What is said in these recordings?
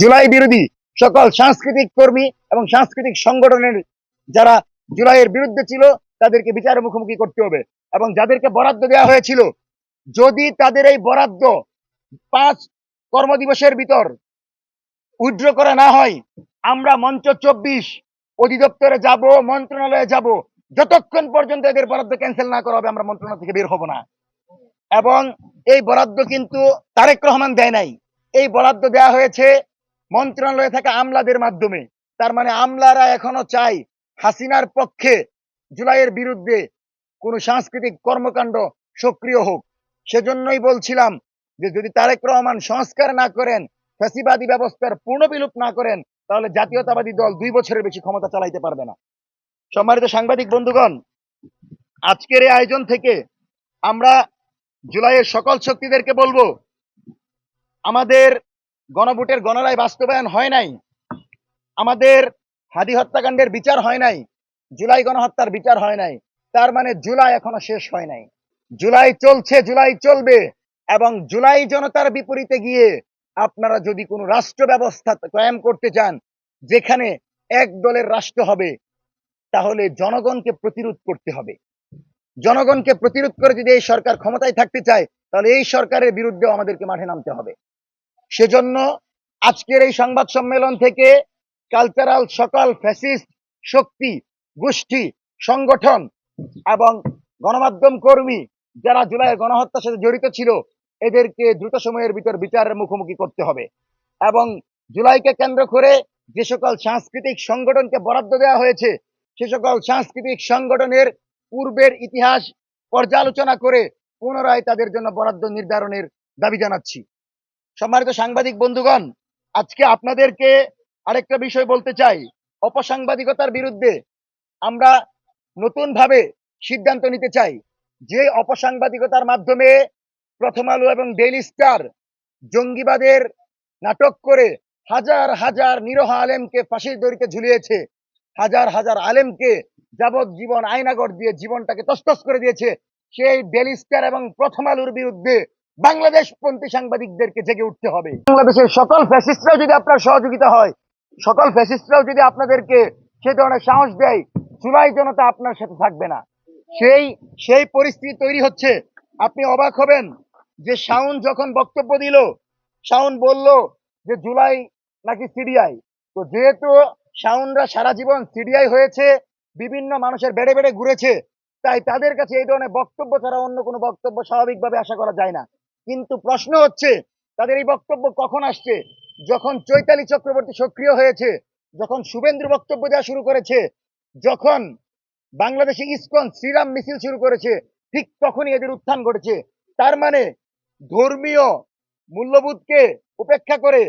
জুলাই বিরোধী সকল সাংস্কৃতিক কর্মী এবং সাংস্কৃতিক সংগঠনের যারা জুলাইয়ের বিরুদ্ধে ছিল তাদেরকে বিচারের মুখোমুখি করতে হবে। এবং যাদেরকে বরাদ্দ দেওয়া হয়েছিল, যদি তাদের এই বরাদ্দ 5 কর্মদিবসের ভিতর উইথড্র করা না হয়, আমরা মঞ্চ 24 অধিদপ্তরে যাব, মন্ত্রণালয়ে যাব, যতক্ষণ পর্যন্ত এদের বরাদ্দ ক্যান্সেল না করা হবে আমরা মন্ত্রণালয় থেকে বের হব না। এবং এই বরাদ্দ কিন্তু তারেক রহমান দেয় নাই, এই বরাদ্দ দেওয়া হয়েছে মন্ত্রণালয়ে থাকা আমলাদের মাধ্যমে। তার মানে আমলারা এখনো চাই হাসিনার পক্ষে জুলাইয়ের বিরুদ্ধে কোনো সাংস্কৃতিক কর্মকাণ্ড সক্রিয় হোক। সেজন্যই বলছিলাম যে যদি তারেক রহমান সংস্কার না করেন, ফ্যাসিবাদী ব্যবস্থার পূর্ণ বিলোপ না করেন, তাহলে জাতীয়তাবাদী দল 2 বছরের বেশি ক্ষমতা চালাইতে পারবে না। সম্মানিত সাংবাদিক বন্ধুগণ, আজকের এই আয়োজন থেকে আমরা জুলাইয়ের সকল শক্তিদেরকে বলবো, আমাদের গণভোটের গণরায় বাস্তবায়ন হয় নাই, আমাদের হাদি হত্যাকাণ্ডের বিচার হয় নাই, জুলাই গণহত্যার বিচার হয় নাই, তার মানে জুলাই এখনো শেষ হয় নাই। জুলাই চলছে, জুলাই চলবে। এবং জুলাই জনতার বিপরীতে গিয়ে আপনারা যদি কোনো রাষ্ট্র ব্যবস্থা কায়েম করতে চান যেখানে এক দলের রাষ্ট্র হবে, তাহলে জনগণকে প্রতিরোধ করতে হবে। জনগণকে প্রতিরোধ করে যদি এই সরকার ক্ষমতায় থাকতে চায়, তাহলে এই সরকারের বিরুদ্ধেও আমাদেরকে মাঠে নামতে হবে। সেজন্য আজকের এই সংবাদ সম্মেলন থেকে কালচারাল সকল ফ্যাসিস্ট শক্তি, গোষ্ঠী, সংগঠন এবং গণমাধ্যম কর্মী যারা জুলাইয়ের গণহত্যার সাথে জড়িত ছিল, এদেরকে দ্রুত সময়ের ভিতর বিচারের মুখোমুখি করতে হবে। এবং জুলাইকে কেন্দ্র করে যে সকল সাংস্কৃতিক সংগঠনকে বরাদ্দ দেওয়া হয়েছে, সে সকল সাংস্কৃতিক সংগঠনের পূর্বের ইতিহাস পর্যালোচনা করে পুনরায় তাদের জন্য বরাদ্দ নির্ধারণের দাবি জানাচ্ছি। সম্মানিত সাংবাদিক বন্ধুগণ, আজকে আপনাদেরকে আরেকটা বিষয় বলতে চাই। অপসাংবাদিকতার বিরুদ্ধে আমরা নতুন ভাবে সিদ্ধান্ত নিতে চাই। যে অপসাংবাদিকতার মাধ্যমে প্রথম আলো এবং ডেইলি স্টার জঙ্গিবাদের নাটক করে হাজার হাজার নিরহ আলেমকে ফাঁসির দড়িতে ঝুলিয়েছে, হাজার হাজার আলেমকে যাবজ্জীবন আয়নাগর দিয়ে জীবনটাকে তছতছ করে দিয়েছে, সেই ডেইলি স্টার এবং প্রথম আলোর বিরুদ্ধে বাংলাদেশপন্থী সাংবাদিকদেরকে জেগে উঠতে হবে। বাংলাদেশের সকল ফ্যাসিস্টরাও যদি আপনার সহযোগিতা হয়, সকল ফ্যাসিস্টরাও যদি আপনাদেরকে সে ধরনের সাহস দেয়, জুলাই জনতা আপনার সাথে থাকবে না। সেই পরিস্থিতি তৈরি হচ্ছে। আপনি অবাক হবেন যে শাওন যখন বক্তব্য দিল, শাওন বলল যে জুলাই নাকি সিডিআই। তো যেহেতু শাওনরা সারা জীবন সিডিআই হয়েছে, বিভিন্ন মানুষের বেড়ে বেড়ে ঘুরেছে, তাই তাদের কাছে এই ধরনের বক্তব্য ছাড়া অন্য কোনো বক্তব্য স্বাভাবিকভাবে আশা করা যায় না। কিন্তু প্রশ্ন হচ্ছে তাদের এই বক্তব্য কখন আসছে? যখন চৈতালি চক্রবর্তী সক্রিয় হয়েছে, যখন শুভেন্দু বক্তব্য দেওয়া শুরু করেছে, যখন বাংলাদেশে ইসকন শ্রীরাম মিছিল শুরু করেছে, ঠিক তখনই এদের উত্থান ঘটেছে। তার মানে ধর্মীয় মূল্যবোধকে উপেক্ষা করে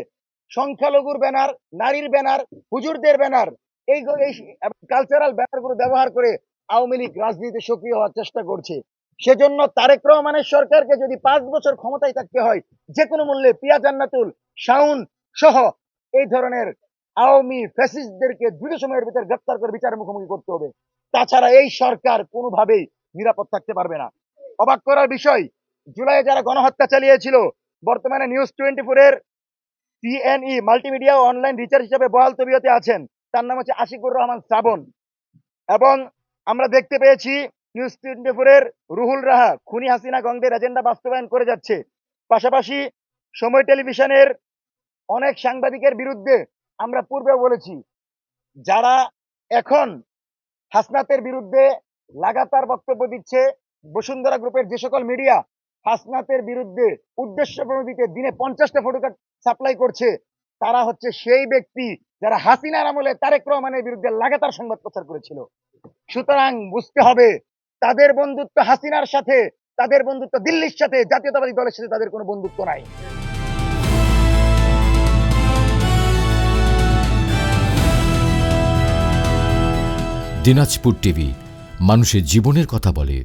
সংখ্যালঘুর ব্যানার, নারীর ব্যানার, হুজুরদের ব্যানার, এই কালচারাল ব্যানারগুলো ব্যবহার করে আওয়ামী লীগ রাজনীতিতে সক্রিয় হওয়ার চেষ্টা করছে। সেজন্য তারেক রহমানের সরকারকে যদি 5 বছর ক্ষমতায় থাকতে হয়, যে কোনো মূল্যে পিয়া জান্নাতুল, শাওন সহ এই ধরনের আওয়ামী ফ্যাসিস্টদেরকে দ্রুত সময়ের ভিতরে গ্রেফতার করে বিচারের মুখোমুখি করতে হবে। তাছাড়া এই সরকার কোনোভাবেই নিরাপদ থাকতে পারবে না। অবাক করার বিষয়, জুলাইয়ে যারা গণহত্যা চালিয়েছিল, বর্তমানে নিউজ 24 এর সিএনই মাল্টিমিডিয়া ও অনলাইন রিচার্জ হিসেবে বহাল তবিয়তে আছেন। তার নাম হচ্ছে আশিকুর রহমান শ্রাবণ। এবং আমরা দেখতে পেয়েছি নিউজ 24 এর রুহুল রাহা খুনি হাসিনা গঙ্গের এজেন্ডা বাস্তবায়ন করে যাচ্ছে। পাশাপাশি সময় টেলিভিশনের অনেক সাংবাদিকের বিরুদ্ধে আমরা পূর্বে বলেছি, যারা এখন হাসনাতের বিরুদ্ধে লাগাতার বক্তব্য দিচ্ছে, বসুন্ধরা গ্রুপের যে সকল মিডিয়া হাসনাতের বিরুদ্ধে উদ্দেশ্য প্রণোদিত দিনে 50টা ফটোকার্ড সাপ্লাই করছে, তারা হচ্ছে সেই ব্যক্তি যারা হাসিনার আমলে তারেক রহমানের বিরুদ্ধে লাগাতার সংবাদ প্রচার করেছিল। সুতরাং বুঝতে হবে, তাদের বন্ধুত্ব হাসিনার সাথে, তাদের বন্ধুত্ব দিল্লির সাথে, জাতীয়তাবাদী দলের সাথে তাদের কোনো বন্ধুত্ব নাই। দিনাজপুর টিভি, মানুষের জীবনের কথা বলে।